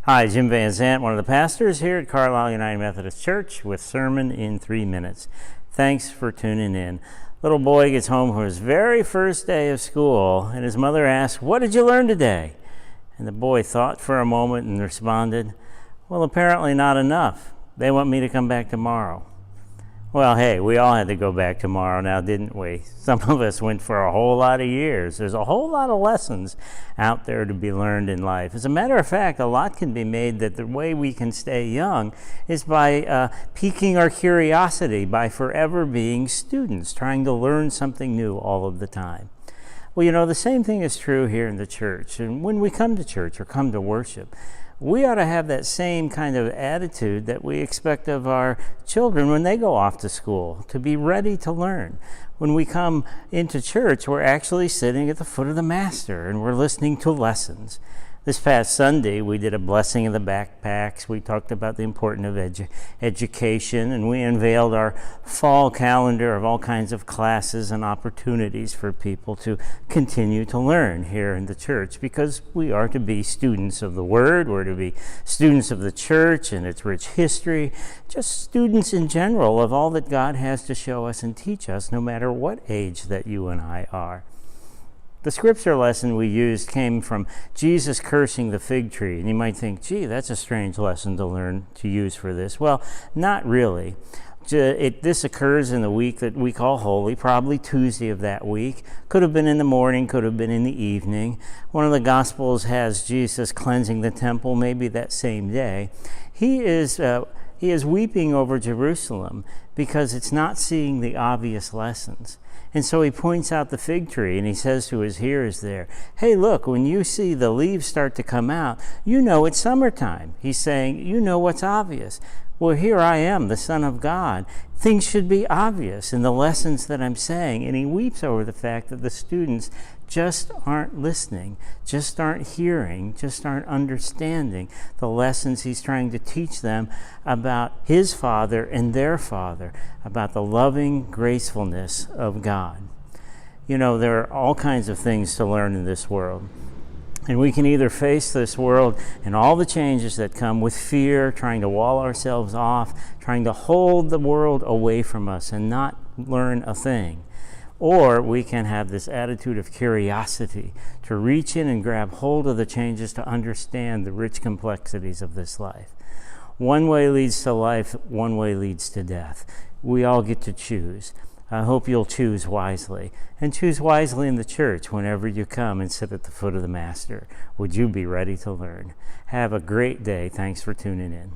Hi, Jim Van Zant, one of the pastors here at Carlisle United Methodist Church with Sermon in 3 Minutes. Thanks for tuning in. Little boy gets home from his very first day of school, and his mother asks, "What did you learn today?" And the boy thought for a moment and responded, "Well, apparently not enough. They want me to come back tomorrow." Well, hey, we all had to go back tomorrow now, didn't we? Some of us went for a whole lot of years. There's a whole lot of lessons out there to be learned in life. As a matter of fact, a lot can be made that the way we can stay young is by piquing our curiosity, by forever being students, trying to learn something new all of the time. Well, you know, the same thing is true here in the church. And when we come to church or come to worship, we ought to have that same kind of attitude that we expect of our children when they go off to school, to be ready to learn. When we come into church, we're actually sitting at the foot of the Master and we're listening to lessons. This past Sunday, we did a blessing of the backpacks. We talked about the importance of education, and we unveiled our fall calendar of all kinds of classes and opportunities for people to continue to learn here in the church, because we are to be students of the Word, we're to be students of the church and its rich history, just students in general of all that God has to show us and teach us, no matter what age that you and I are. The scripture lesson we used came from Jesus cursing the fig tree. And you might think, gee, that's a strange lesson to learn to use for this. Well, not really. This occurs in the week that we call Holy, probably Tuesday of that week. Could have been in the morning, could have been in the evening. One of the Gospels has Jesus cleansing the temple, maybe that same day. He is weeping over Jerusalem because it's not seeing the obvious lessons. And so he points out the fig tree and he says to his hearers there, hey, look, when you see the leaves start to come out, you know it's summertime. He's saying, you know what's obvious. Well, here I am, the Son of God. Things should be obvious in the lessons that I'm saying. And he weeps over the fact that the students just aren't listening, just aren't hearing, just aren't understanding the lessons he's trying to teach them about his Father and their Father, about the loving gracefulness of God. You know, there are all kinds of things to learn in this world. And we can either face this world and all the changes that come with fear, trying to wall ourselves off, trying to hold the world away from us and not learn a thing. Or we can have this attitude of curiosity to reach in and grab hold of the changes to understand the rich complexities of this life. One way leads to life, one way leads to death. We all get to choose. I hope you'll choose wisely, and choose wisely in the church whenever you come and sit at the foot of the Master. Would you be ready to learn? Have a great day. Thanks for tuning in.